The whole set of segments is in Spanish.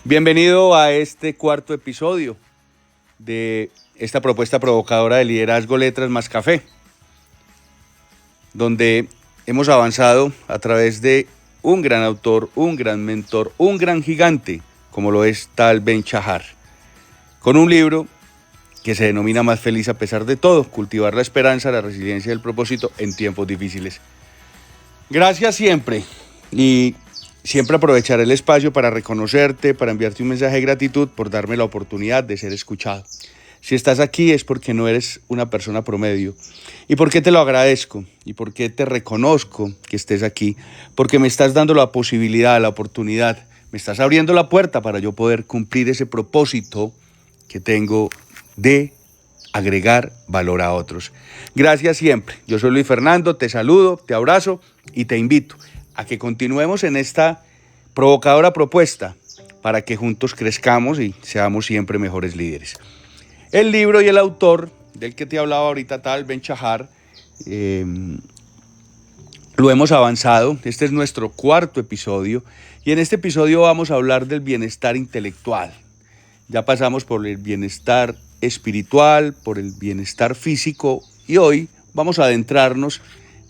Bienvenido a este cuarto episodio de esta propuesta provocadora de liderazgo Letras más Café, donde hemos avanzado a través de un gran autor, un gran mentor, un gran gigante, como lo es Tal Ben-Shahar, con un libro que se denomina Más feliz a pesar de todo, cultivar la esperanza, la resiliencia y el propósito en tiempos difíciles. Gracias siempre y siempre aprovecharé el espacio para reconocerte, para enviarte un mensaje de gratitud por darme la oportunidad de ser escuchado. Si estás aquí es porque no eres una persona promedio. ¿Y por qué te lo agradezco? ¿Y por qué te reconozco que estés aquí? Porque me estás dando la posibilidad, la oportunidad, me estás abriendo la puerta para yo poder cumplir ese propósito que tengo de agregar valor a otros. Gracias siempre. Yo soy Luis Fernando, te saludo, te abrazo y te invito a que continuemos en esta provocadora propuesta para que juntos crezcamos y seamos siempre mejores líderes. El libro y el autor del que te hablaba ahorita, Tal Ben-Shahar, lo hemos avanzado. Este es nuestro cuarto episodio y en este episodio vamos a hablar del bienestar intelectual. Ya pasamos por el bienestar espiritual, por el bienestar físico y hoy vamos a adentrarnos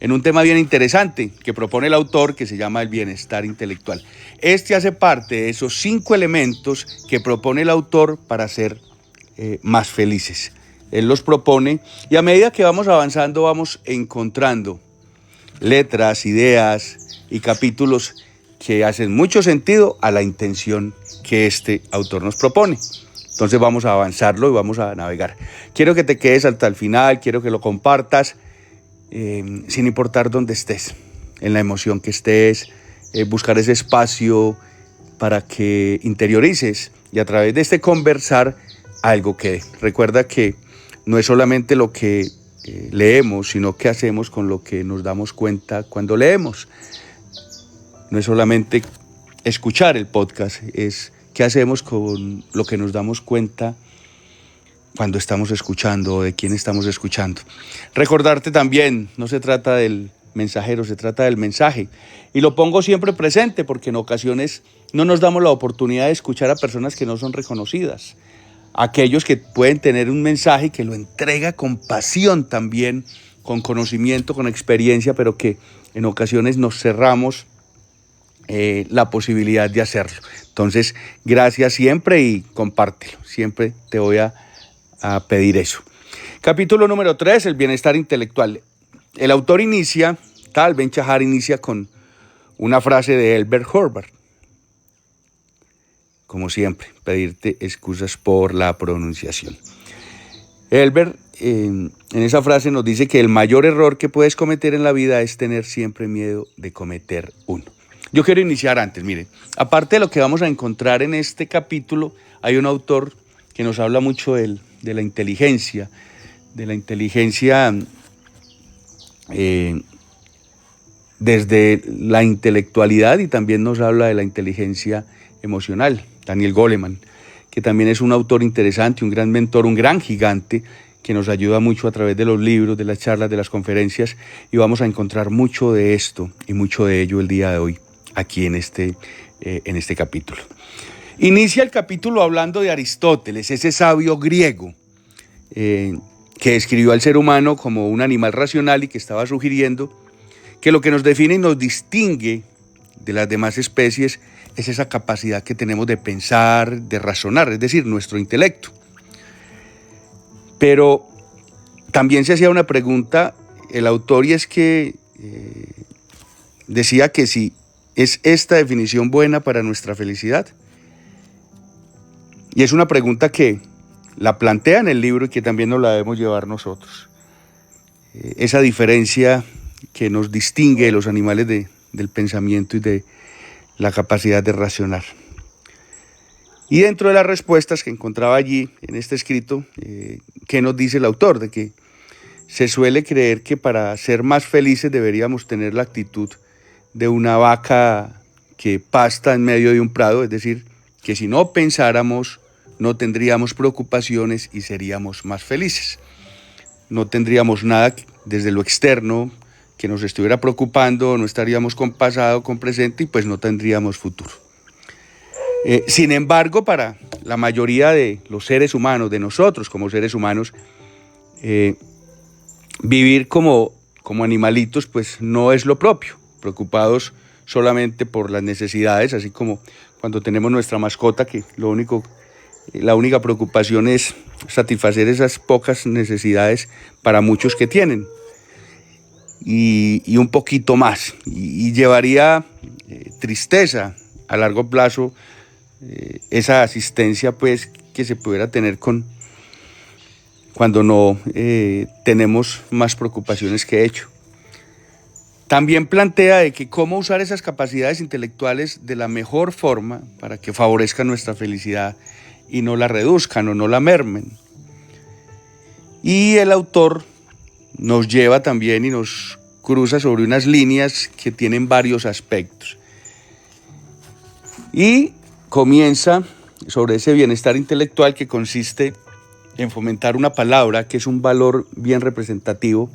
en un tema bien interesante que propone el autor, que se llama el bienestar intelectual. Este hace parte de esos 5 elementos que propone el autor para ser más felices. Él los propone y a medida que vamos avanzando vamos encontrando letras, ideas y capítulos que hacen mucho sentido a la intención que este autor nos propone. Entonces vamos a avanzarlo y vamos a navegar. Quiero que te quedes hasta el final, quiero que lo compartas, sin importar dónde estés, en la emoción que estés, buscar ese espacio para que interiorices y a través de este conversar algo quede. Recuerda que no es solamente lo que leemos, sino qué hacemos con lo que nos damos cuenta cuando leemos. No es solamente escuchar el podcast, es qué hacemos con lo que nos damos cuenta cuando estamos escuchando o de quién estamos escuchando. Recordarte también, no se trata del mensajero, se trata del mensaje. Y lo pongo siempre presente porque en ocasiones no nos damos la oportunidad de escuchar a personas que no son reconocidas. Aquellos que pueden tener un mensaje que lo entrega con pasión también, con conocimiento, con experiencia, pero que en ocasiones nos cerramos la posibilidad de hacerlo. Entonces, gracias siempre y compártelo. Siempre te voy a pedir eso. Capítulo número 3, el bienestar intelectual. El autor inicia, Tal Ben-Shahar inicia con una frase de Elbert Hubbard. Como siempre, pedirte excusas por la pronunciación. Elbert en esa frase nos dice que el mayor error que puedes cometer en la vida es tener siempre miedo de cometer uno. Yo quiero iniciar antes, mire, aparte de lo que vamos a encontrar en este capítulo, hay un autor que nos habla mucho de la inteligencia, desde la intelectualidad y también nos habla de la inteligencia emocional, Daniel Goleman, que también es un autor interesante, un gran mentor, un gran gigante que nos ayuda mucho a través de los libros, de las charlas, de las conferencias y vamos a encontrar mucho de esto y mucho de ello el día de hoy aquí en este capítulo. Inicia el capítulo hablando de Aristóteles, ese sabio griego que describió al ser humano como un animal racional y que estaba sugiriendo que lo que nos define y nos distingue de las demás especies es esa capacidad que tenemos de pensar, de razonar, es decir, nuestro intelecto. Pero también se hacía una pregunta el autor y es que decía que si es esta definición buena para nuestra felicidad. Y es una pregunta que la plantea en el libro y que también nos la debemos llevar nosotros. Esa diferencia que nos distingue de los animales del pensamiento y de la capacidad de racionar. Y dentro de las respuestas que encontraba allí en este escrito, ¿qué nos dice el autor? De que se suele creer que para ser más felices deberíamos tener la actitud de una vaca que pasta en medio de un prado, es decir, que si no pensáramos, no tendríamos preocupaciones y seríamos más felices. No tendríamos nada desde lo externo que nos estuviera preocupando, no estaríamos con pasado, con presente y pues no tendríamos futuro. Sin embargo, para la mayoría de los seres humanos, de nosotros como seres humanos, vivir como animalitos pues no es lo propio, preocupados solamente por las necesidades, así como cuando tenemos nuestra mascota, que la única preocupación es satisfacer esas pocas necesidades para muchos que tienen, y un poquito más, y llevaría tristeza a largo plazo esa asistencia pues que se pudiera tener cuando no tenemos más preocupaciones que hecho. También plantea de que cómo usar esas capacidades intelectuales de la mejor forma para que favorezcan nuestra felicidad y no la reduzcan o no la mermen. Y el autor nos lleva también y nos cruza sobre unas líneas que tienen varios aspectos. Y comienza sobre ese bienestar intelectual que consiste en fomentar una palabra que es un valor bien representativo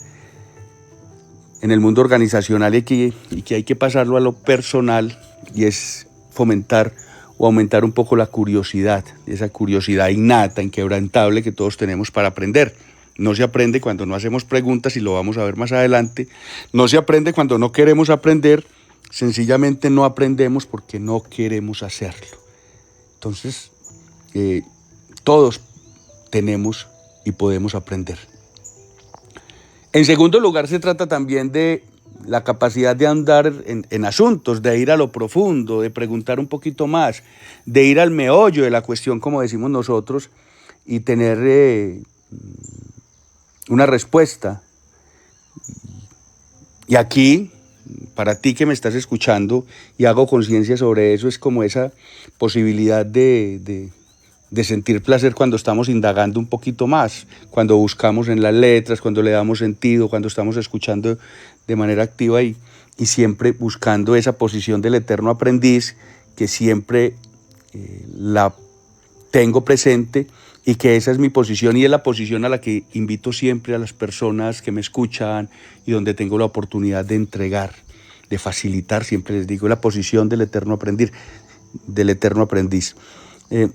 en el mundo organizacional y que hay que pasarlo a lo personal, y es fomentar o aumentar un poco la curiosidad, esa curiosidad innata, inquebrantable que todos tenemos para aprender. No se aprende cuando no hacemos preguntas, y lo vamos a ver más adelante. No se aprende cuando no queremos aprender, sencillamente no aprendemos porque no queremos hacerlo. Entonces, todos tenemos y podemos aprender. En segundo lugar, se trata también de la capacidad de andar en asuntos, de ir a lo profundo, de preguntar un poquito más, de ir al meollo de la cuestión, como decimos nosotros, y tener una respuesta. Y aquí, para ti que me estás escuchando y hago conciencia sobre eso, es como esa posibilidad de sentir placer cuando estamos indagando un poquito más, cuando buscamos en las letras, cuando le damos sentido, cuando estamos escuchando de manera activa y siempre buscando esa posición del eterno aprendiz, que siempre la tengo presente, y que esa es mi posición y es la posición a la que invito siempre a las personas que me escuchan y donde tengo la oportunidad de entregar, de facilitar, siempre les digo, la posición del eterno aprendiz.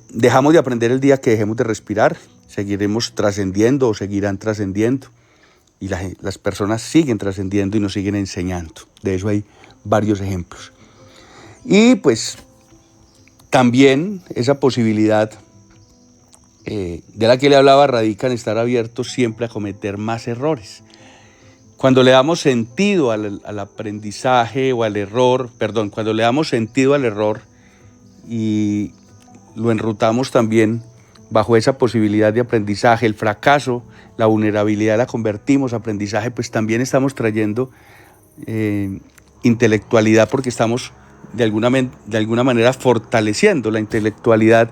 Dejamos de aprender el día que dejemos de respirar, seguiremos trascendiendo o seguirán trascendiendo, y las personas siguen trascendiendo y nos siguen enseñando. De eso hay varios ejemplos. Y pues también esa posibilidad de la que le hablaba radica en estar abiertos siempre a cometer más errores. Cuando le damos sentido al aprendizaje o al error, cuando le damos sentido al error y lo enrutamos también bajo esa posibilidad de aprendizaje, el fracaso, la vulnerabilidad la convertimos en aprendizaje, pues también estamos trayendo intelectualidad, porque estamos de alguna manera fortaleciendo la intelectualidad.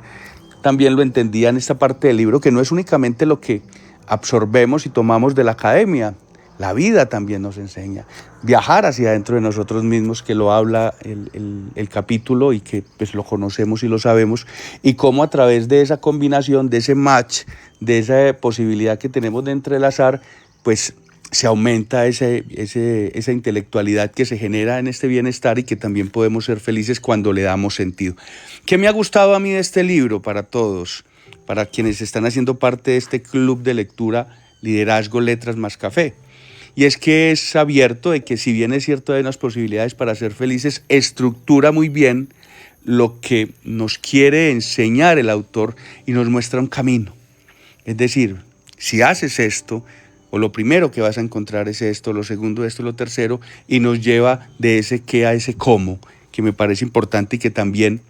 También lo entendía en esta parte del libro, que no es únicamente lo que absorbemos y tomamos de la academia. La vida también nos enseña. Viajar hacia adentro de nosotros mismos, que lo habla el capítulo y que pues lo conocemos y lo sabemos. Y cómo a través de esa combinación, de ese match, de esa posibilidad que tenemos de entrelazar, pues se aumenta esa intelectualidad que se genera en este bienestar, y que también podemos ser felices cuando le damos sentido. ¿Qué me ha gustado a mí de este libro para todos? Para quienes están haciendo parte de este club de lectura Liderazgo, Letras más Café. Y es que es abierto de que, si bien es cierto hay unas posibilidades para ser felices, estructura muy bien lo que nos quiere enseñar el autor y nos muestra un camino. Es decir, si haces esto, o lo primero que vas a encontrar es esto, lo segundo esto, lo tercero, y nos lleva de ese qué a ese cómo, que me parece importante y que también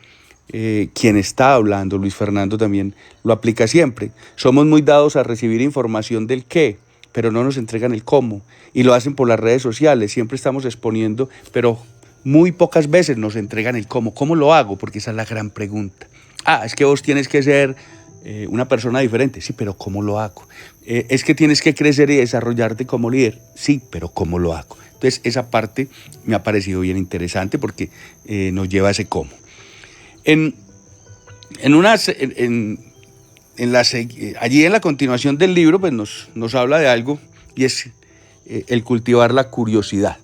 quien está hablando, Luis Fernando, también lo aplica siempre. Somos muy dados a recibir información del qué, pero no nos entregan el cómo, y lo hacen por las redes sociales. Siempre estamos exponiendo, pero muy pocas veces nos entregan el cómo. ¿Cómo lo hago? Porque esa es la gran pregunta. Es que vos tienes que ser una persona diferente. Sí, pero ¿cómo lo hago? Es que tienes que crecer y desarrollarte como líder. Sí, pero ¿cómo lo hago? Entonces esa parte me ha parecido bien interesante, porque nos lleva a ese cómo. Allí en la continuación del libro pues nos habla de algo, y es el cultivar la curiosidad.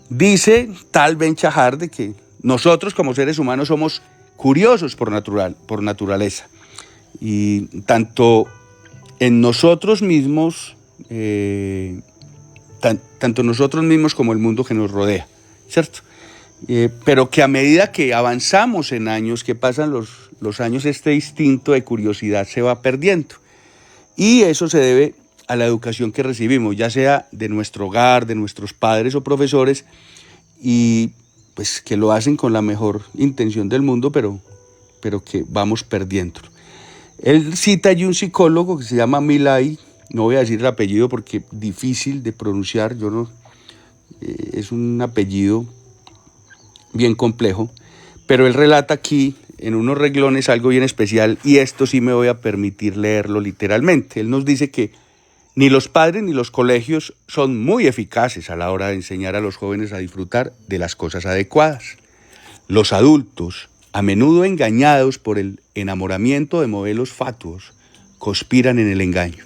Dice Tal Ben Shahar de que nosotros como seres humanos somos curiosos por naturaleza. Y tanto en nosotros mismos, tanto nosotros mismos como el mundo que nos rodea, ¿cierto? Pero que a medida que avanzamos en años, que pasan los años, este instinto de curiosidad se va perdiendo. Y eso se debe a la educación que recibimos, ya sea de nuestro hogar, de nuestros padres o profesores, y pues que lo hacen con la mejor intención del mundo, pero que vamos perdiendo. Él cita allí un psicólogo que se llama Millay, no voy a decir el apellido porque es difícil de pronunciar, es un apellido bien complejo, pero él relata aquí en unos renglones algo bien especial, y esto sí me voy a permitir leerlo literalmente. Él nos dice que ni los padres ni los colegios son muy eficaces a la hora de enseñar a los jóvenes a disfrutar de las cosas adecuadas. Los adultos, a menudo engañados por el enamoramiento de modelos fatuos, conspiran en el engaño.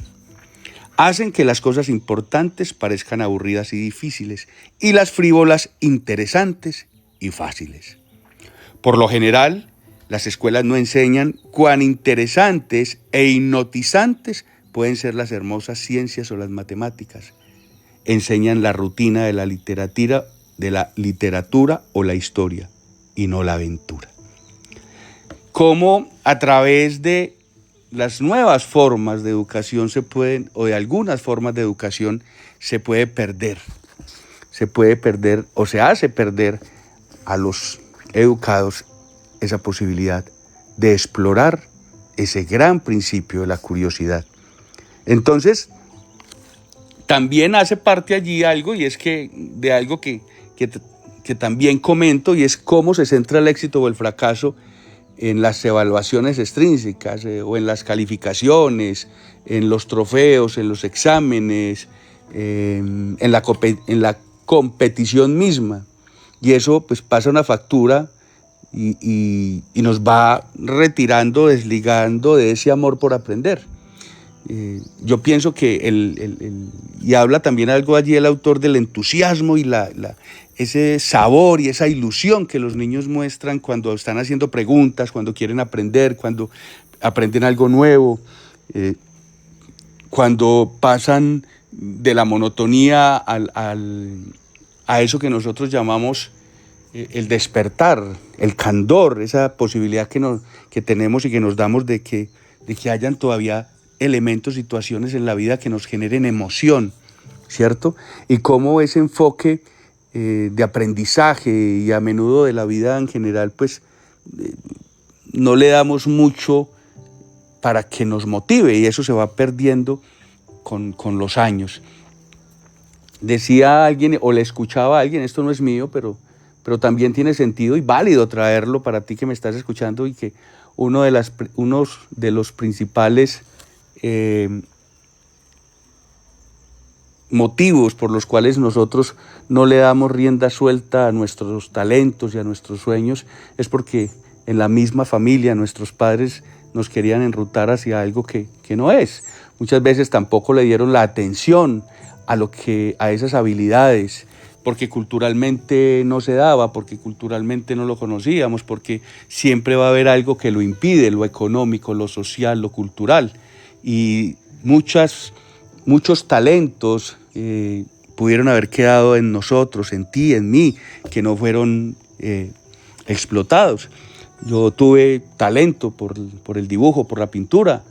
Hacen que las cosas importantes parezcan aburridas y difíciles, y las frívolas interesantes y fáciles. Por lo general, las escuelas no enseñan cuán interesantes e hipnotizantes pueden ser las hermosas ciencias o las matemáticas. Enseñan la rutina de la literatura o la historia, y no la aventura. Cómo a través de las nuevas formas de educación o de algunas formas de educación se puede perder o se hace perder a los educados esa posibilidad de explorar ese gran principio de la curiosidad. Entonces, también hace parte allí algo, y es que de algo que también comento, y es cómo se centra el éxito o el fracaso en las evaluaciones extrínsecas o en las calificaciones, en los trofeos, en los exámenes, en la competición misma. Y eso pues pasa una factura y nos va retirando, desligando de ese amor por aprender. Yo pienso que y habla también algo allí el autor del entusiasmo y ese sabor y esa ilusión que los niños muestran cuando están haciendo preguntas, cuando quieren aprender, cuando aprenden algo nuevo, cuando pasan de la monotonía a eso que nosotros llamamos el despertar, el candor, esa posibilidad que tenemos y que nos damos de que hayan todavía elementos, situaciones en la vida que nos generen emoción, ¿cierto? Y cómo ese enfoque de aprendizaje y a menudo de la vida en general, pues no le damos mucho para que nos motive, y eso se va perdiendo con los años. Decía alguien, o le escuchaba a alguien, esto no es mío, pero también tiene sentido y válido traerlo para ti que me estás escuchando, y que uno de los principales motivos por los cuales nosotros no le damos rienda suelta a nuestros talentos y a nuestros sueños es porque en la misma familia nuestros padres nos querían enrutar hacia algo que no es. Muchas veces tampoco le dieron la atención a esas habilidades, porque culturalmente no se daba, porque culturalmente no lo conocíamos, porque siempre va a haber algo que lo impide, lo económico, lo social, lo cultural. Y muchos talentos pudieron haber quedado en nosotros, en ti, en mí, que no fueron explotados. Yo tuve talento por el dibujo, por la pintura,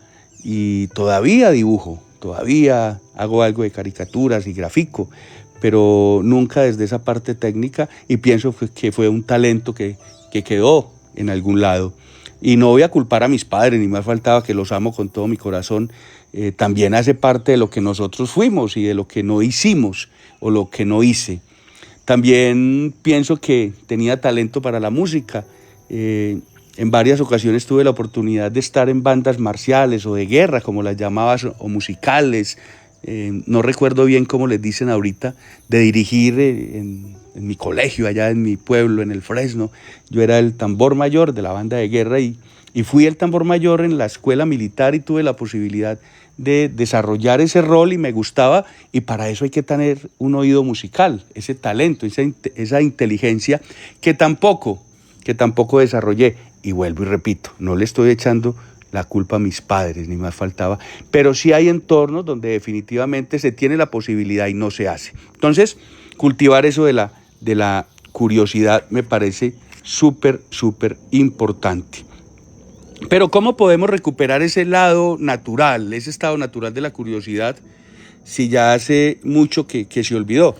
y todavía dibujo, todavía hago algo de caricaturas y grafico, pero nunca desde esa parte técnica, y pienso que fue un talento que quedó en algún lado. Y no voy a culpar a mis padres, ni más faltaba, que los amo con todo mi corazón. También hace parte de lo que nosotros fuimos y de lo que no hicimos o lo que no hice. También pienso que tenía talento para la música. En varias ocasiones tuve la oportunidad de estar en bandas marciales o de guerra, como las llamabas, o musicales. No recuerdo bien cómo les dicen ahorita, de dirigir en mi colegio, allá en mi pueblo, en el Fresno. Yo era el tambor mayor de la banda de guerra y fui el tambor mayor en la escuela militar, y tuve la posibilidad de desarrollar ese rol y me gustaba, y para eso hay que tener un oído musical, ese talento, esa inteligencia que tampoco desarrollé. Y vuelvo y repito, no le estoy echando la culpa a mis padres, ni más faltaba, pero sí hay entornos donde definitivamente se tiene la posibilidad y no se hace. Entonces, cultivar eso de la curiosidad me parece súper importante. Pero ¿cómo podemos recuperar ese lado natural, ese estado natural de la curiosidad, si ya hace mucho que se olvidó?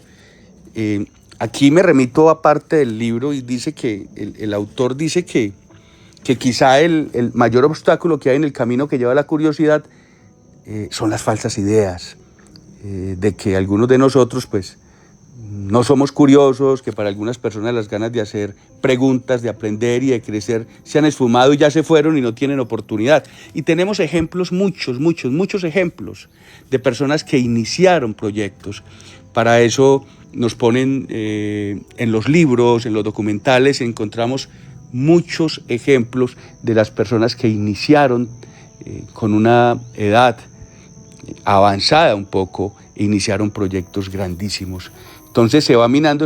Aquí me remito a parte del libro y dice que el autor dice que quizá el mayor obstáculo que hay en el camino que lleva a la curiosidad son las falsas ideas, de que algunos de nosotros pues no somos curiosos, que para algunas personas las ganas de hacer preguntas, de aprender y de crecer se han esfumado y ya se fueron y no tienen oportunidad. Y tenemos ejemplos, muchos ejemplos de personas que iniciaron proyectos. Para eso nos ponen en los libros, en los documentales, encontramos muchos ejemplos de las personas que iniciaron con una edad avanzada un poco, iniciaron proyectos grandísimos. Entonces se va minando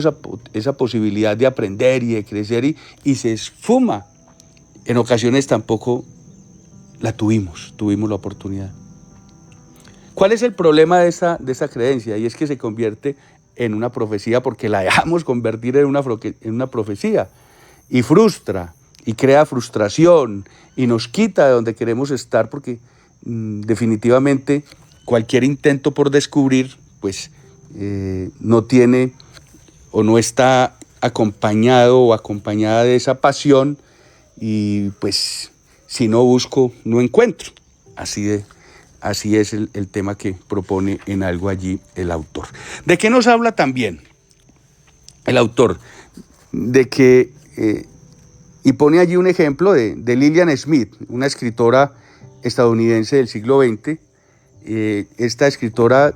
esa posibilidad de aprender y de crecer y se esfuma. En ocasiones tampoco la tuvimos la oportunidad. ¿Cuál es el problema de esa creencia? Y es que se convierte en una profecía porque la dejamos convertir en una profecía y frustra y crea frustración y nos quita de donde queremos estar porque definitivamente cualquier intento por descubrir pues no tiene o no está acompañado o acompañada de esa pasión y pues si no busco no encuentro. Así es el tema que propone en algo allí el autor. ¿De qué nos habla también el autor? De que, y pone allí un ejemplo de Lillian Smith, una escritora estadounidense del siglo XX. Esta escritora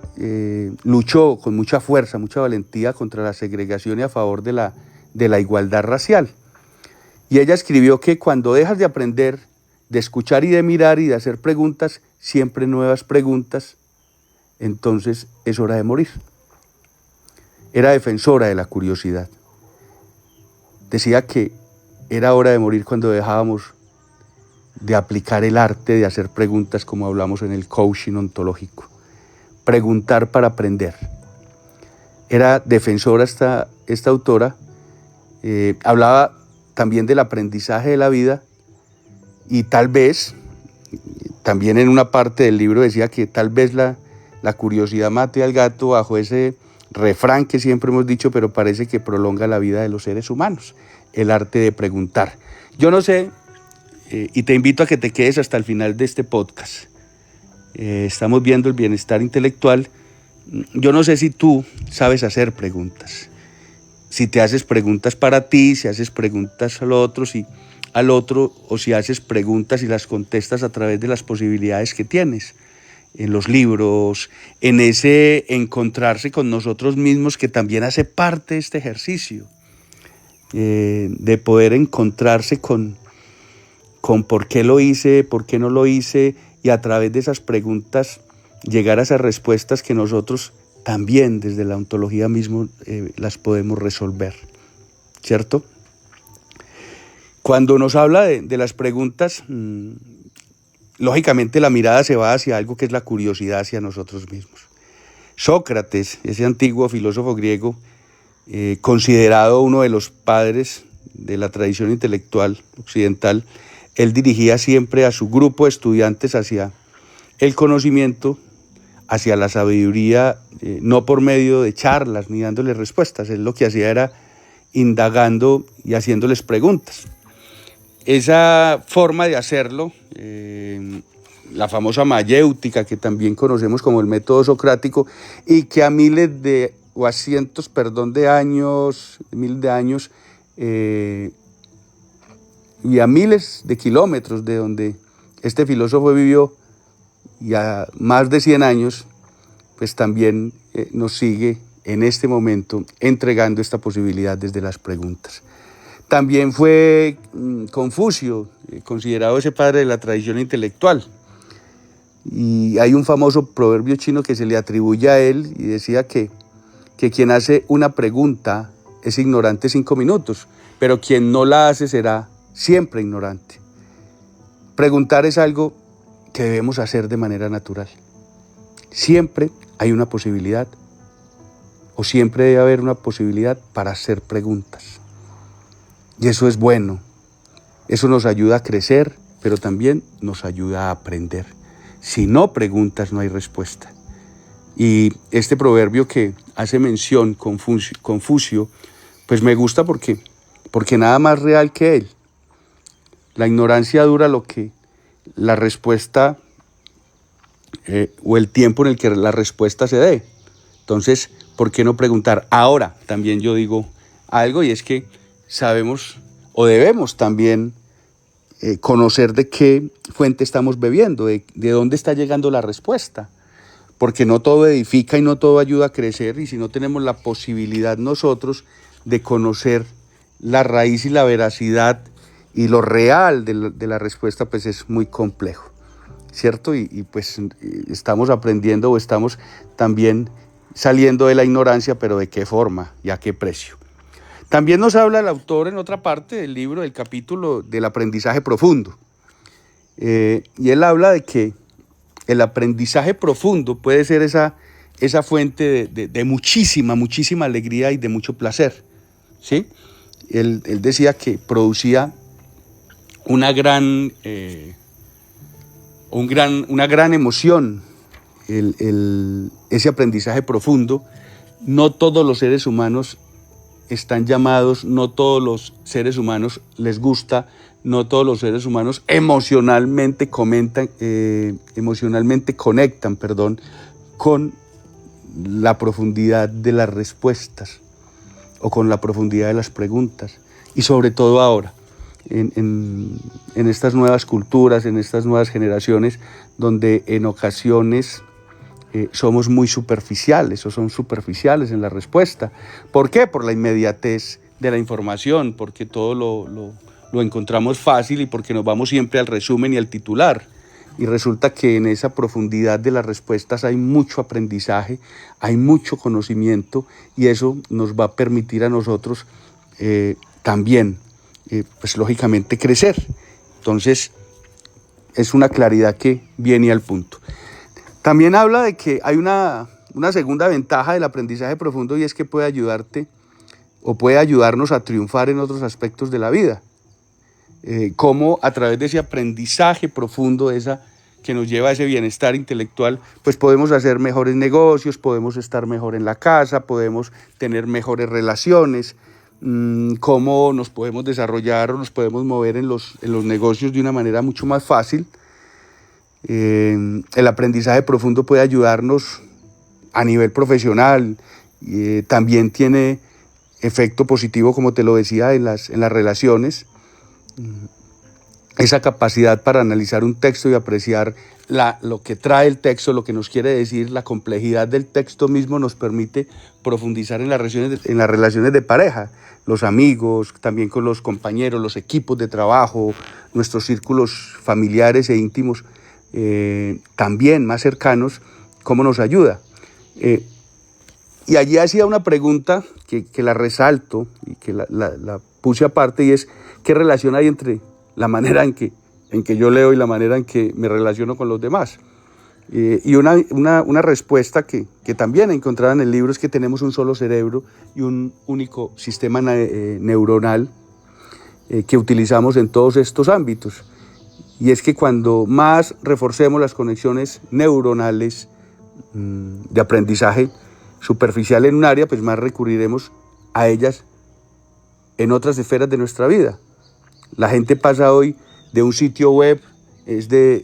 luchó con mucha fuerza, mucha valentía contra la segregación y a favor de la igualdad racial. Y ella escribió que cuando dejas de aprender, de escuchar y de mirar y de hacer preguntas, siempre nuevas preguntas, entonces es hora de morir. Era defensora de la curiosidad. Decía que era hora de morir cuando dejábamos de aplicar el arte de hacer preguntas como hablamos en el coaching ontológico. Preguntar para aprender. Era defensora esta autora. Hablaba también del aprendizaje de la vida y tal vez, también en una parte del libro decía que tal vez la curiosidad mate al gato bajo ese refrán que siempre hemos dicho, pero parece que prolonga la vida de los seres humanos, el arte de preguntar. Yo no sé, y te invito a que te quedes hasta el final de este podcast. Estamos viendo el bienestar intelectual. Yo no sé si tú sabes hacer preguntas, si te haces preguntas para ti, si haces preguntas al otro, o si haces preguntas y las contestas a través de las posibilidades que tienes, en los libros, en ese encontrarse con nosotros mismos que también hace parte de este ejercicio, de poder encontrarse con por qué lo hice, por qué no lo hice, y a través de esas preguntas llegar a esas respuestas que nosotros también desde la ontología mismo las podemos resolver, ¿cierto? Cuando nos habla de las preguntas, lógicamente la mirada se va hacia algo que es la curiosidad hacia nosotros mismos. Sócrates, ese antiguo filósofo griego, considerado uno de los padres de la tradición intelectual occidental, él dirigía siempre a su grupo de estudiantes hacia el conocimiento, hacia la sabiduría, no por medio de charlas ni dándoles respuestas. Él lo que hacía era indagando y haciéndoles preguntas. Esa forma de hacerlo, la famosa mayéutica que también conocemos como el método socrático y que a cientos de años, y a miles de kilómetros de donde este filósofo vivió y a más de 100 años, pues también nos sigue en este momento entregando esta posibilidad desde las preguntas. También fue Confucio, considerado ese padre de la tradición intelectual. Y hay un famoso proverbio chino que se le atribuye a él y decía que quien hace una pregunta es ignorante 5 minutos, pero quien no la hace será siempre ignorante. Preguntar es algo que debemos hacer de manera natural. Siempre hay una posibilidad, o siempre debe haber una posibilidad para hacer preguntas. Y eso es bueno. Eso nos ayuda a crecer, pero también nos ayuda a aprender. Si no preguntas, no hay respuesta. Y este proverbio que hace mención Confucio, pues me gusta porque nada más real que él. La ignorancia dura lo que la respuesta o el tiempo en el que la respuesta se dé. Entonces, ¿por qué no preguntar? Ahora, también yo digo algo, y es que sabemos o debemos también conocer de qué fuente estamos bebiendo, de dónde está llegando la respuesta. Porque no todo edifica y no todo ayuda a crecer, y si no tenemos la posibilidad nosotros de conocer la raíz y la veracidad y lo real de la respuesta, pues es muy complejo, ¿cierto? Y pues estamos aprendiendo o estamos también saliendo de la ignorancia, pero ¿de qué forma y a qué precio? También nos habla el autor en otra parte del libro, del capítulo del aprendizaje profundo. Y él habla de que el aprendizaje profundo puede ser esa fuente de muchísima alegría y de mucho placer, ¿sí? Él decía que producía una gran emoción, ese aprendizaje profundo. No todos los seres humanos están llamados, no todos los seres humanos les gusta, no todos los seres humanos emocionalmente conectan, con la profundidad de las respuestas o con la profundidad de las preguntas. Y sobre todo ahora, en estas nuevas culturas, en estas nuevas generaciones, donde en ocasiones somos muy superficiales o son superficiales en la respuesta. ¿Por qué? Por la inmediatez de la información, porque todo lo encontramos fácil y porque nos vamos siempre al resumen y al titular. Y resulta que en esa profundidad de las respuestas hay mucho aprendizaje, hay mucho conocimiento, y eso nos va a permitir a nosotros también, pues lógicamente, crecer. Entonces, es una claridad que viene al punto. También habla de que hay una segunda ventaja del aprendizaje profundo, y es que puede ayudarte o puede ayudarnos a triunfar en otros aspectos de la vida. Cómo a través de ese aprendizaje profundo, que nos lleva a ese bienestar intelectual, pues podemos hacer mejores negocios, podemos estar mejor en la casa, podemos tener mejores relaciones, cómo nos podemos desarrollar o nos podemos mover en los negocios de una manera mucho más fácil. El aprendizaje profundo puede ayudarnos a nivel profesional, también tiene efecto positivo, como te lo decía, en las relaciones. Esa capacidad para analizar un texto y apreciar lo que trae el texto, lo que nos quiere decir, la complejidad del texto mismo, nos permite profundizar en las relaciones de pareja, los amigos, también con los compañeros, los equipos de trabajo, nuestros círculos familiares e íntimos, también más cercanos. ¿Cómo nos ayuda? Y allí hacía una pregunta que la resalto y que la puse aparte, y es: ¿qué relación hay entre la manera en que yo leo y la manera en que me relaciono con los demás? Y una respuesta que también encontraba en el libro es que tenemos un solo cerebro y un único sistema neuronal que utilizamos en todos estos ámbitos. Y es que cuando más reforcemos las conexiones neuronales de aprendizaje superficial en un área, pues más recurriremos a ellas en otras esferas de nuestra vida. La gente pasa hoy de un sitio web,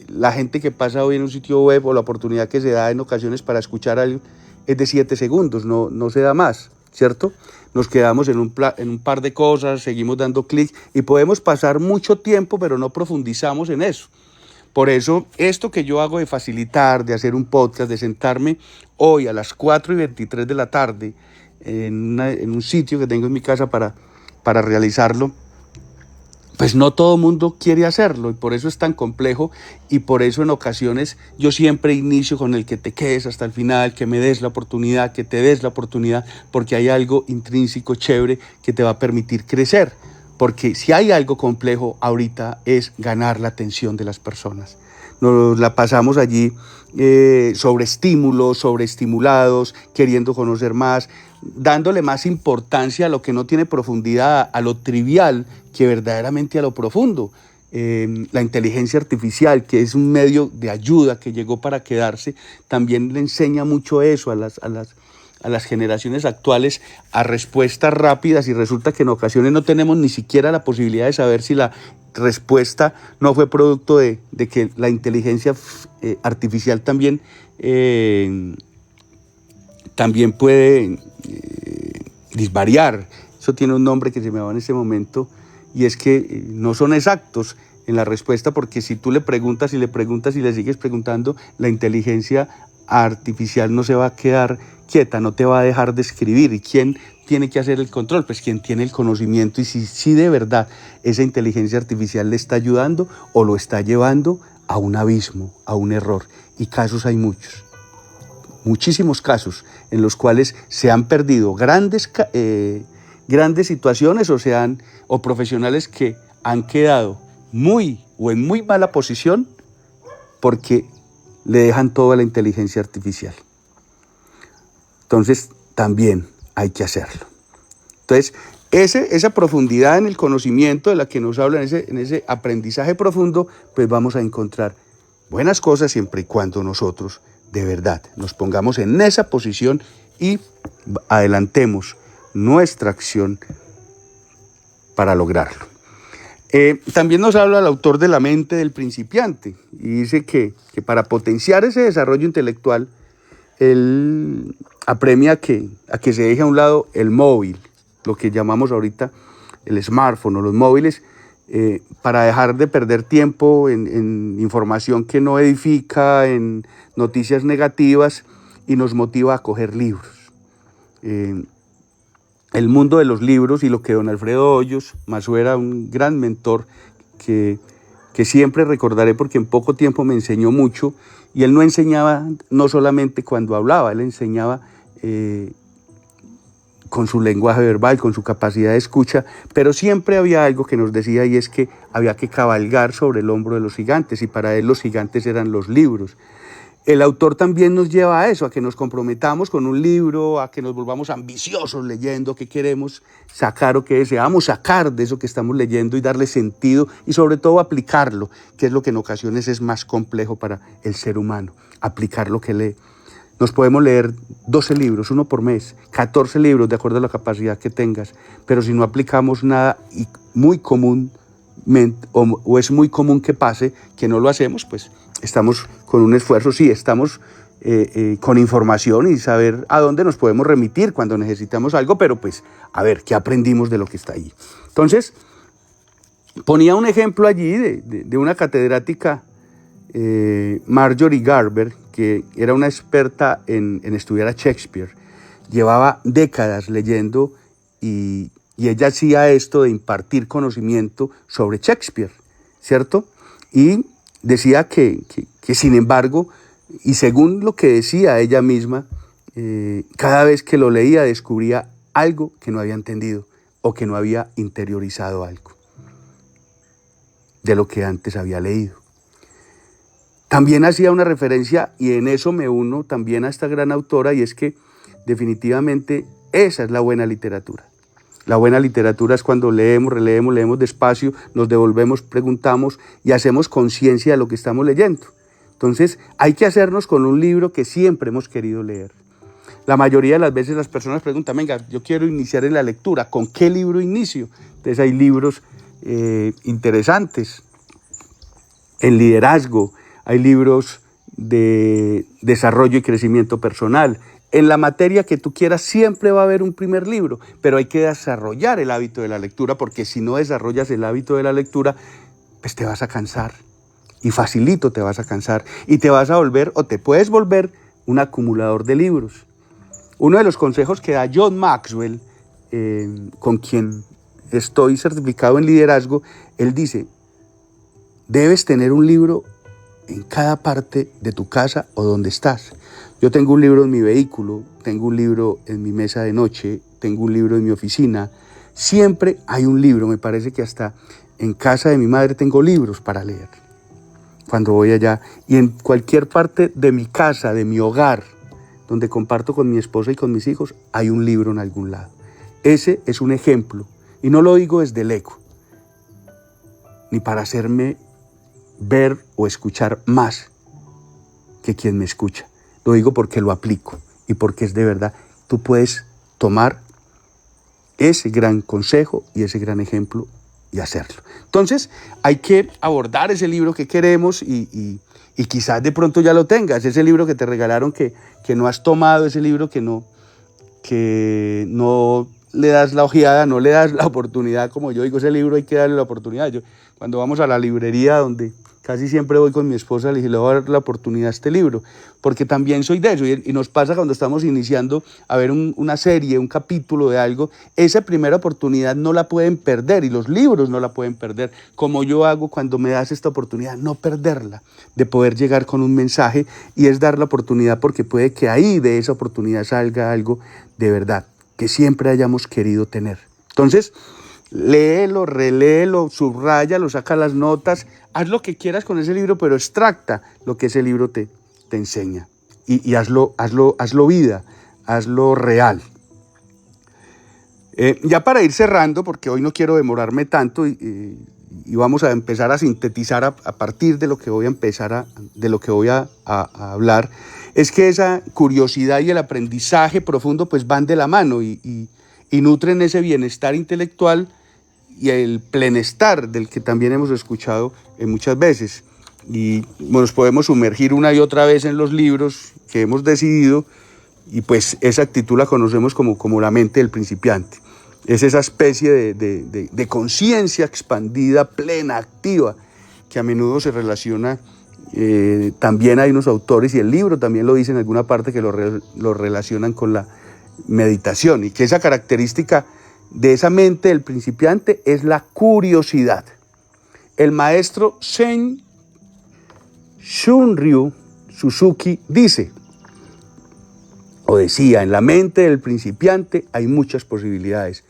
la gente que pasa hoy en un sitio web, o la oportunidad que se da en ocasiones para escuchar algo, es de 7 segundos, no se da más, ¿cierto? Nos quedamos en un par de cosas, seguimos dando clic y podemos pasar mucho tiempo, pero no profundizamos en eso. Por eso, esto que yo hago de facilitar, de hacer un podcast, de sentarme hoy a las 4:23 de la tarde en un sitio que tengo en mi casa para realizarlo, pues no todo el mundo quiere hacerlo, y por eso es tan complejo, y por eso en ocasiones yo siempre inicio con el que te quedes hasta el final, que me des la oportunidad, que te des la oportunidad, porque hay algo intrínseco chévere que te va a permitir crecer. porque si hay algo complejo ahorita es ganar la atención de las personas. Nos la pasamos allí sobre estímulos, sobreestimulados, queriendo conocer más, dándole más importancia a lo que no tiene profundidad, a lo trivial, que verdaderamente a lo profundo. La inteligencia artificial, que es un medio de ayuda que llegó para quedarse, también le enseña mucho eso a las generaciones actuales, a respuestas rápidas, y resulta que en ocasiones no tenemos ni siquiera la posibilidad de saber si la respuesta no fue producto de que la inteligencia artificial también puede disvariar. Eso tiene un nombre que se me va en este momento, y es que no son exactos en la respuesta, porque si tú le preguntas y le preguntas y le sigues preguntando, la inteligencia artificial no se va a quedar quieta, no te va a dejar de escribir. ¿Y quién tiene que hacer el control? Pues quien tiene el conocimiento, y si de verdad esa inteligencia artificial le está ayudando o lo está llevando a un abismo, a un error. Y casos hay muchos, muchísimos casos en los cuales se han perdido grandes situaciones, o profesionales que han quedado en muy mala posición porque le dejan todo a la inteligencia artificial. Entonces, también hay que hacerlo. Entonces, esa profundidad en el conocimiento de la que nos habla, en ese aprendizaje profundo, pues vamos a encontrar buenas cosas siempre y cuando nosotros de verdad nos pongamos en esa posición y adelantemos nuestra acción para lograrlo. También nos habla el autor de La mente del principiante, y dice que para potenciar ese desarrollo intelectual, él apremia a que se deje a un lado el móvil, lo que llamamos ahorita el smartphone o los móviles, para dejar de perder tiempo en información que no edifica, en noticias negativas, y nos motiva a coger libros. El mundo de los libros, y lo que don Alfredo Hoyos Mazué era un gran mentor que siempre recordaré, porque en poco tiempo me enseñó mucho, y él no enseñaba no solamente cuando hablaba, él enseñaba con su lenguaje verbal, con su capacidad de escucha, pero siempre había algo que nos decía, y es que había que cabalgar sobre el hombro de los gigantes, y para él los gigantes eran los libros. El autor también nos lleva a eso, a que nos comprometamos con un libro, a que nos volvamos ambiciosos leyendo, que queremos sacar o que deseamos sacar de eso que estamos leyendo y darle sentido, y sobre todo aplicarlo, que es lo que en ocasiones es más complejo para el ser humano, aplicar lo que lee. Nos podemos leer 12 libros, uno por mes, 14 libros, de acuerdo a la capacidad que tengas, pero si no aplicamos nada, y muy común, o es muy común que pase que no lo hacemos, pues estamos con un esfuerzo, sí, estamos con información y saber a dónde nos podemos remitir cuando necesitamos algo, pero pues a ver, ¿qué aprendimos de lo que está ahí? Entonces, ponía un ejemplo allí de una catedrática, Marjorie Garber, que era una experta en estudiar a Shakespeare. Llevaba décadas leyendo, y ella hacía esto de impartir conocimiento sobre Shakespeare, ¿cierto? Y decía que sin embargo, y según lo que decía ella misma, cada vez que lo leía descubría algo que no había entendido, o que no había interiorizado algo de lo que antes había leído. También hacía una referencia, y en eso me uno también a esta gran autora, y es que definitivamente esa es la buena literatura. La buena literatura es cuando leemos, releemos, leemos despacio, nos devolvemos, preguntamos y hacemos conciencia de lo que estamos leyendo. Entonces, hay que hacernos con un libro que siempre hemos querido leer. La mayoría de las veces las personas preguntan, venga, yo quiero iniciar en la lectura, ¿con qué libro inicio? Entonces hay libros interesantes en liderazgo, hay libros de desarrollo y crecimiento personal. En la materia que tú quieras siempre va a haber un primer libro, pero hay que desarrollar el hábito de la lectura, porque si no desarrollas el hábito de la lectura, pues te vas a cansar, y facilito te vas a cansar, y te vas a volver, o te puedes volver, un acumulador de libros. Uno de los consejos que da John Maxwell, con quien estoy certificado en liderazgo, él dice, debes tener un libro en cada parte de tu casa o donde estás. Yo tengo un libro en mi vehículo, tengo un libro en mi mesa de noche, tengo un libro en mi oficina, Siempre hay un libro, me parece que hasta en casa de mi madre tengo libros para leer cuando voy allá, y en cualquier parte de mi casa, de mi hogar, donde comparto con mi esposa y con mis hijos, hay un libro en algún lado. Ese es un ejemplo, y no lo digo desde el ego, ni para hacerme ver o escuchar más que quien me escucha. Lo digo porque lo aplico y porque es de verdad. Tú puedes tomar ese gran consejo y ese gran ejemplo y hacerlo. Entonces hay que abordar ese libro que queremos y quizás de pronto ya lo tengas, ese libro que te regalaron que no has tomado, ese libro que no le das la ojeada, no le das la oportunidad, como yo digo, ese libro hay que darle la oportunidad. Yo, cuando vamos a la librería, donde casi siempre voy con mi esposa, le dije, le voy a dar la oportunidad a este libro, porque también soy de eso, y nos pasa cuando estamos iniciando a ver una serie, un capítulo de algo, esa primera oportunidad no la pueden perder, y los libros no la pueden perder, como yo hago cuando me das esta oportunidad, no perderla, de poder llegar con un mensaje, y es dar la oportunidad, porque puede que ahí de esa oportunidad salga algo de verdad, que siempre hayamos querido tener. Entonces, léelo, reléelo, subráyalo, saca las notas, haz lo que quieras con ese libro, pero extracta lo que ese libro te enseña y hazlo vida, hazlo real. Ya para ir cerrando, porque hoy no quiero demorarme tanto y vamos a empezar a sintetizar a partir de lo que voy a hablar, es que esa curiosidad y el aprendizaje profundo pues van de la mano y nutren ese bienestar intelectual y el plenestar del que también hemos escuchado muchas veces. Y nos podemos sumergir una y otra vez en los libros que hemos decidido, y pues esa actitud la conocemos como la mente del principiante. Es esa especie de conciencia expandida, plena, activa, que a menudo se relaciona. También hay unos autores, y el libro también lo dice en alguna parte, que lo relacionan con la meditación, y que esa característica de esa mente del principiante es la curiosidad. El maestro Zen Shunryu Suzuki decía, en la mente del principiante hay muchas posibilidades,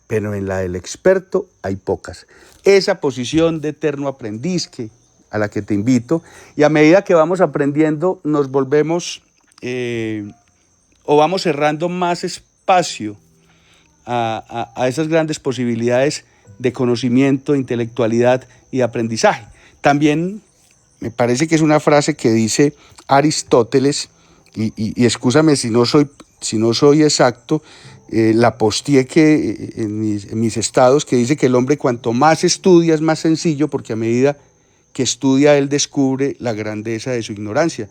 pero en la del experto hay pocas. Esa posición de eterno aprendiz a la que te invito, y a medida que vamos aprendiendo nos volvemos o vamos cerrando más espacio a esas grandes posibilidades de conocimiento, intelectualidad y aprendizaje. También me parece que es una frase que dice Aristóteles, y excúsame si no soy exacto, la posteé en mis estados, que dice que el hombre cuanto más estudia es más sencillo, porque a medida que estudia él descubre la grandeza de su ignorancia.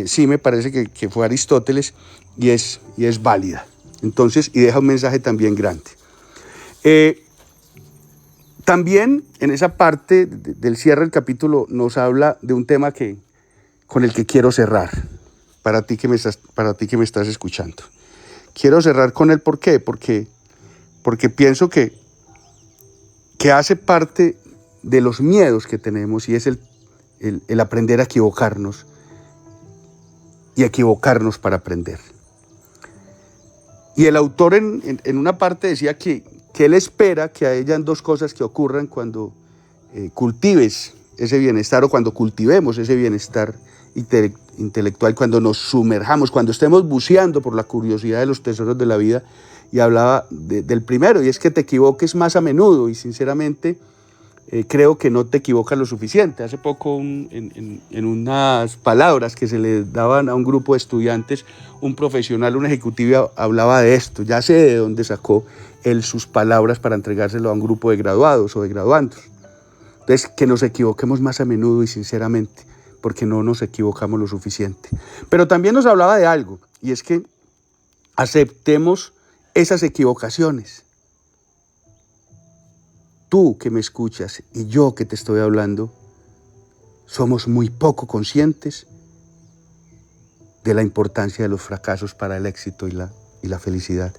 Sí, me parece que fue Aristóteles, y es válida. Entonces, y deja un mensaje también grande. También en esa parte del cierre del capítulo nos habla de un tema con el que quiero cerrar, para ti que me estás escuchando. Quiero cerrar con él, ¿por qué? Porque pienso que hace parte de los miedos que tenemos, y es el aprender a equivocarnos, y equivocarnos para aprender. Y el autor en una parte decía que él espera que hayan dos cosas que ocurran cuando cultives ese bienestar, o cuando cultivemos ese bienestar intelectual, cuando nos sumerjamos, cuando estemos buceando por la curiosidad de los tesoros de la vida. Y hablaba del primero, y es que te equivoques más a menudo, y sinceramente creo que no te equivocas lo suficiente. Hace poco en unas palabras que se le daban a un grupo de estudiantes, un profesional, un ejecutivo hablaba de esto. Ya sé de dónde sacó él sus palabras para entregárselo a un grupo de graduados o de graduandos. Entonces, que nos equivoquemos más a menudo y sinceramente, porque no nos equivocamos lo suficiente. Pero también nos hablaba de algo, y es que aceptemos esas equivocaciones. Tú que me escuchas y yo que te estoy hablando, somos muy poco conscientes de la importancia de los fracasos para el éxito y la felicidad.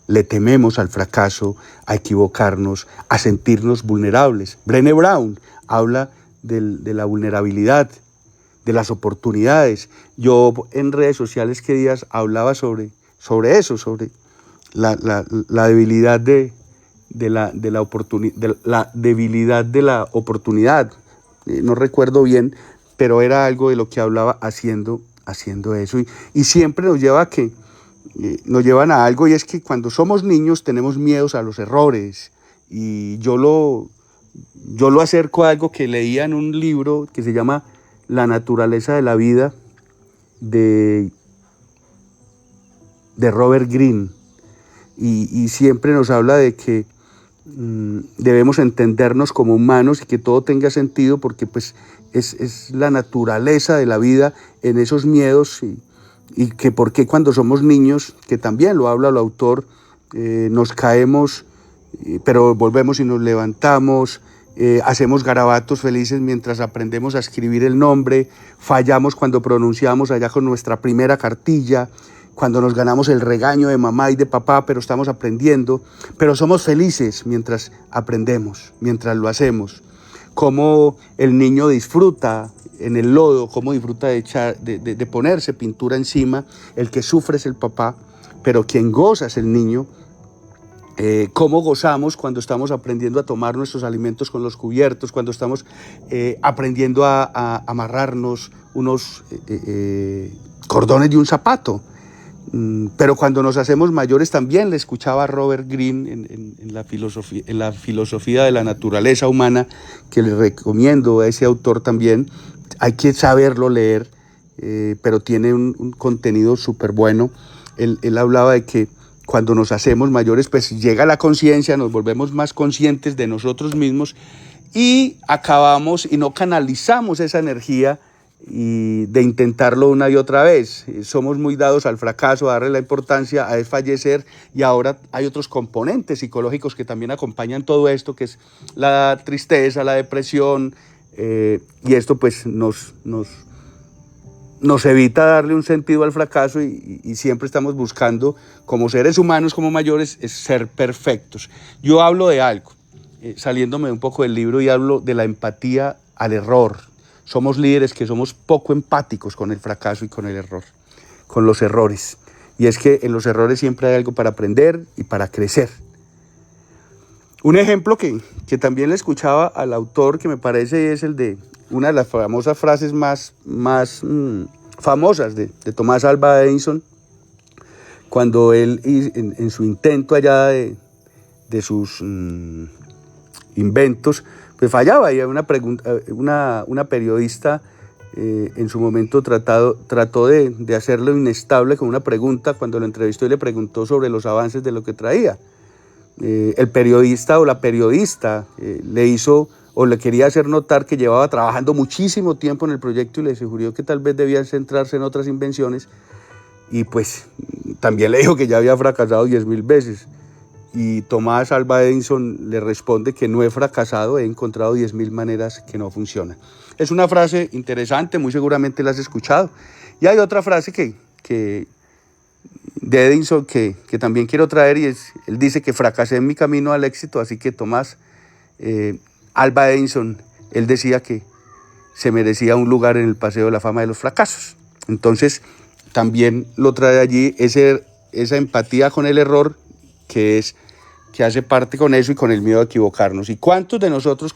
Le tememos al fracaso, a equivocarnos, a sentirnos vulnerables. Brené Brown habla de la vulnerabilidad, de las oportunidades. Yo en redes sociales que días hablaba sobre eso, sobre la debilidad de de la debilidad de la oportunidad. No recuerdo bien, pero era algo de lo que hablaba haciendo eso. Y siempre nos lleva a que nos llevan a algo, y es que cuando somos niños tenemos miedos a los errores. Y yo lo acerco a algo que leía en un libro que se llama La naturaleza de la vida, de Robert Greene. Y siempre nos habla de que debemos entendernos como humanos y que todo tenga sentido, porque pues es la naturaleza de la vida en esos miedos, y que por qué cuando somos niños, que también lo habla el autor, nos caemos, pero volvemos y nos levantamos, hacemos garabatos felices mientras aprendemos a escribir el nombre, fallamos cuando pronunciamos allá con nuestra primera cartilla, cuando nos ganamos el regaño de mamá y de papá, pero estamos aprendiendo, pero somos felices mientras aprendemos, mientras lo hacemos. Cómo el niño disfruta en el lodo, cómo disfruta de ponerse pintura encima. El que sufre es el papá, pero quien goza es el niño. Cómo gozamos cuando estamos aprendiendo a tomar nuestros alimentos con los cubiertos, cuando estamos aprendiendo a amarrarnos unos cordones de un zapato. Pero cuando nos hacemos mayores, también le escuchaba a Robert Greene en la filosofía de la naturaleza humana, que le recomiendo a ese autor también. Hay que saberlo leer, pero tiene un contenido súper bueno. Él hablaba de que cuando nos hacemos mayores, pues llega la conciencia, nos volvemos más conscientes de nosotros mismos y acabamos y no canalizamos esa energía y de intentarlo una y otra vez. Somos muy dados al fracaso, a darle la importancia, a desfallecer, y ahora hay otros componentes psicológicos que también acompañan todo esto, que es la tristeza, la depresión, y esto pues nos evita darle un sentido al fracaso, y siempre estamos buscando, como seres humanos, como mayores, es ser perfectos. Yo hablo de algo, saliéndome un poco del libro, y hablo de la empatía al error. Somos líderes que somos poco empáticos con el fracaso y con el error, con los errores. Y es que en los errores siempre hay algo para aprender y para crecer. Un ejemplo que también le escuchaba al autor, que me parece es el de una de las famosas frases más famosas de Thomas Alva Edison, cuando él, en su intento allá de sus inventos, pues fallaba. Y una periodista en su momento trató de hacerlo inestable con una pregunta cuando lo entrevistó y le preguntó sobre los avances de lo que traía. El periodista o la periodista le hizo o le quería hacer notar que llevaba trabajando muchísimo tiempo en el proyecto, y le sugirió que tal vez debía centrarse en otras invenciones, y pues también le dijo que ya había fracasado 10,000 veces. Y Thomas Alva Edison le responde que no he fracasado, he encontrado 10,000 maneras que no funcionan. Es una frase interesante, muy seguramente la has escuchado. Y hay otra frase de Edison que también quiero traer, y él dice que fracasé en mi camino al éxito, así que Thomas Alva Edison, él decía que se merecía un lugar en el Paseo de la Fama de los Fracasos. Entonces también lo trae allí esa empatía con el error, que hace parte con eso y con el miedo a equivocarnos. ¿Y cuántos de nosotros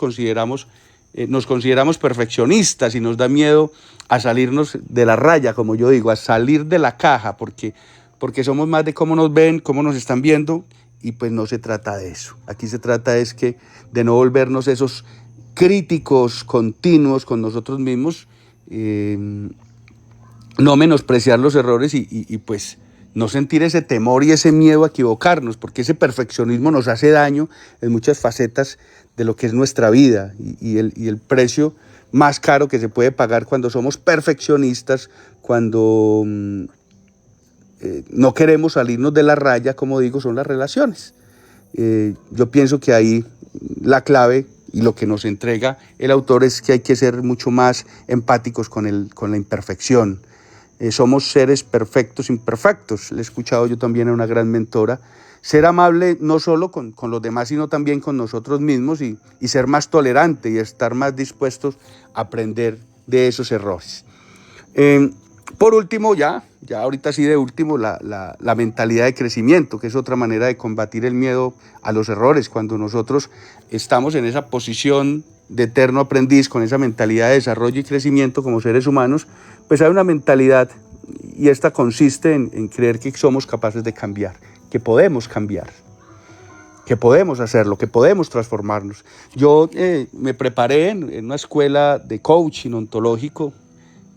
nos consideramos perfeccionistas y nos da miedo a salirnos de la raya, como yo digo, a salir de la caja, porque somos más de cómo nos ven, cómo nos están viendo? Y pues no se trata de eso. Aquí se trata de no volvernos esos críticos continuos con nosotros mismos, no menospreciar los errores y pues no sentir ese temor y ese miedo a equivocarnos, porque ese perfeccionismo nos hace daño en muchas facetas de lo que es nuestra vida, y el precio más caro que se puede pagar cuando somos perfeccionistas, cuando no queremos salirnos de la raya, como digo, son las relaciones. Yo pienso que ahí la clave y lo que nos entrega el autor es que hay que ser mucho más empáticos con la imperfección. Somos seres perfectos, imperfectos. Le he escuchado yo también a una gran mentora. Ser amable no solo con los demás, sino también con nosotros mismos, y ser más tolerante y estar más dispuestos a aprender de esos errores. Por último, ya ya ahorita sí de último, la mentalidad de crecimiento, que es otra manera de combatir el miedo a los errores. Cuando nosotros estamos en esa posición de eterno aprendiz, con esa mentalidad de desarrollo y crecimiento como seres humanos, pues hay una mentalidad, y esta consiste en creer que somos capaces de cambiar, que podemos cambiar, que podemos hacerlo, que podemos transformarnos. Yo me preparé en una escuela de coaching ontológico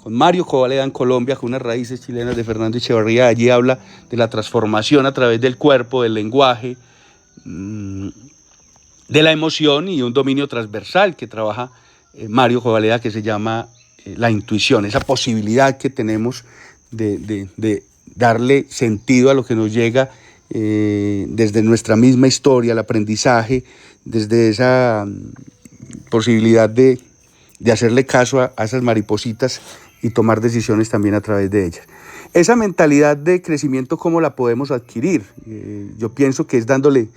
con Mario Covaleda en Colombia, con unas raíces chilenas de Fernando Echevarría. Allí habla de la transformación a través del cuerpo, del lenguaje, de la emoción, y un dominio transversal que trabaja Mario Covaleda, que se llama la intuición, esa posibilidad que tenemos de darle sentido a lo que nos llega desde nuestra misma historia, el aprendizaje, desde esa posibilidad de hacerle caso a esas maripositas y tomar decisiones también a través de ellas. Esa mentalidad de crecimiento, ¿cómo la podemos adquirir? Yo pienso que es dándole,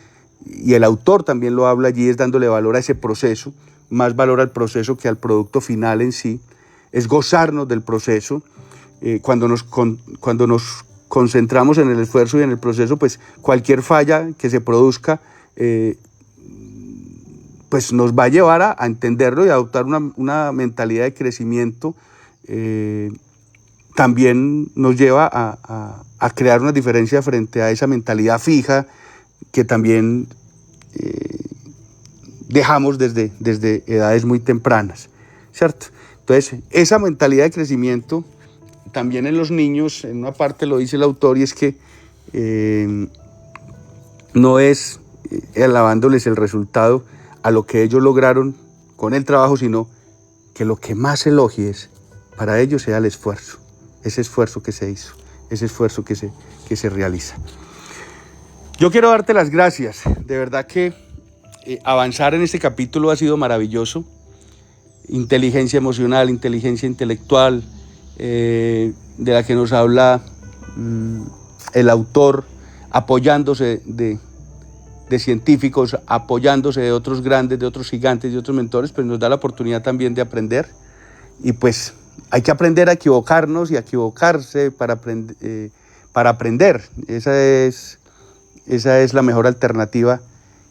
y el autor también lo habla allí, es dándole valor a ese proceso, más valor al proceso que al producto final en sí, es gozarnos del proceso. Cuando nos concentramos en el esfuerzo y en el proceso, pues cualquier falla que se produzca, pues nos va a llevar a entenderlo y a adoptar una mentalidad de crecimiento. También nos lleva a crear una diferencia frente a esa mentalidad fija que también dejamos desde edades muy tempranas, ¿cierto? Entonces, esa mentalidad de crecimiento también en los niños, en una parte lo dice el autor, y es que no es alabándoles el resultado a lo que ellos lograron con el trabajo, sino que lo que más elogies para ellos sea el esfuerzo, ese esfuerzo que se hizo, ese esfuerzo que se realiza. Yo quiero darte las gracias, de verdad que avanzar en este capítulo ha sido maravilloso. Inteligencia emocional, inteligencia intelectual, de la que nos habla el autor, apoyándose de científicos, apoyándose de otros grandes, de otros gigantes, de otros mentores, pues nos da la oportunidad también de aprender. Y pues hay que aprender a equivocarnos y a equivocarse para aprender. Esa es la mejor alternativa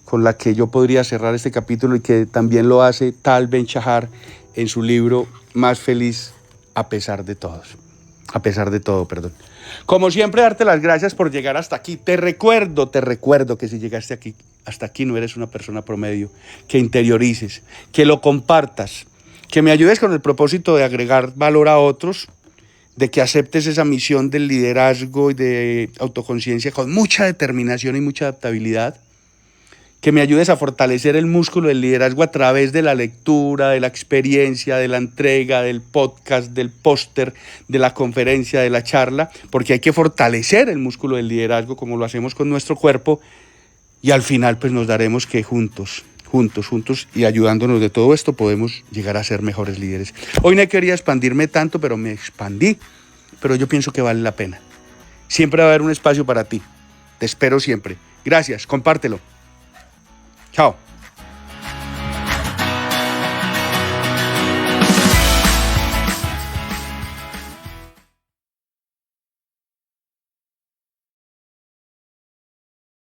con la que yo podría cerrar este capítulo, y que también lo hace Tal Ben-Shahar en su libro Más feliz a pesar de todo. Como siempre, darte las gracias por llegar hasta aquí. Te recuerdo que si llegaste hasta aquí no eres una persona promedio, que interiorices, que lo compartas, que me ayudes con el propósito de agregar valor a otros, de que aceptes esa misión del liderazgo y de autoconciencia con mucha determinación y mucha adaptabilidad, que me ayudes a fortalecer el músculo del liderazgo a través de la lectura, de la experiencia, de la entrega, del podcast, del póster, de la conferencia, de la charla, porque hay que fortalecer el músculo del liderazgo como lo hacemos con nuestro cuerpo, y al final pues nos daremos que juntos y ayudándonos de todo esto podemos llegar a ser mejores líderes. Hoy no quería expandirme tanto, pero me expandí, pero yo pienso que vale la pena. Siempre va a haber un espacio para ti. Te espero siempre. Gracias, compártelo. Chao.